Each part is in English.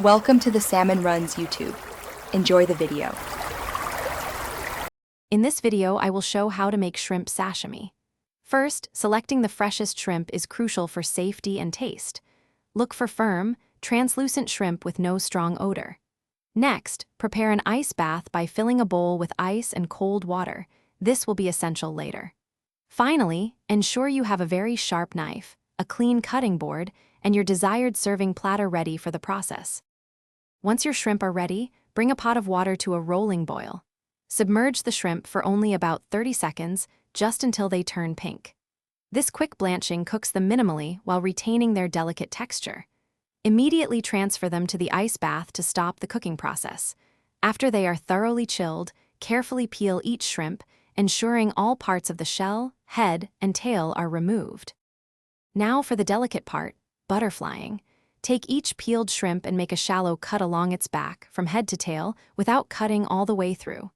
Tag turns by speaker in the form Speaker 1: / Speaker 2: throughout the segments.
Speaker 1: Welcome to the Salmon Runs YouTube. Enjoy the video.
Speaker 2: In this video, I will show how to make shrimp sashimi. First, selecting the freshest shrimp is crucial for safety and taste. Look for firm, translucent shrimp with no strong odor. Next, prepare an ice bath by filling a bowl with ice and cold water. This will be essential later. Finally, ensure you have a very sharp knife, a clean cutting board, and your desired serving platter ready for the process. Once your shrimp are ready, bring a pot of water to a rolling boil. Submerge the shrimp for only about 30 seconds, just until they turn pink. This quick blanching cooks them minimally while retaining their delicate texture. Immediately transfer them to the ice bath to stop the cooking process. After they are thoroughly chilled, carefully peel each shrimp, ensuring all parts of the shell, head, and tail are removed. Now for the delicate part, butterflying. Take each peeled shrimp and make a shallow cut along its back, from head to tail, without cutting all the way through.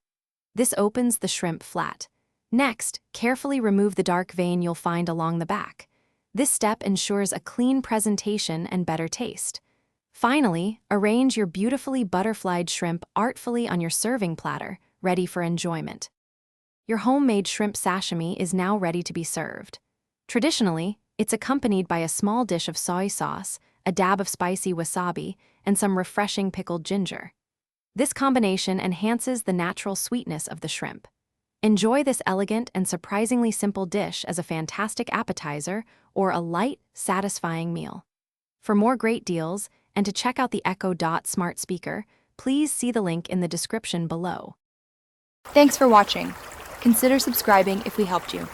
Speaker 2: This opens the shrimp flat. Next, carefully remove the dark vein you'll find along the back. This step ensures a clean presentation and better taste. Finally, arrange your beautifully butterflied shrimp artfully on your serving platter, ready for enjoyment. Your homemade shrimp sashimi is now ready to be served. Traditionally, it's accompanied by a small dish of soy sauce, a dab of spicy wasabi, and some refreshing pickled ginger. This combination enhances the natural sweetness of the shrimp. Enjoy this elegant and surprisingly simple dish as a fantastic appetizer or a light, satisfying meal. For more great deals and to check out the Echo Dot smart speaker, please see the link in the description below.
Speaker 1: Thanks for watching. Consider subscribing if we helped you.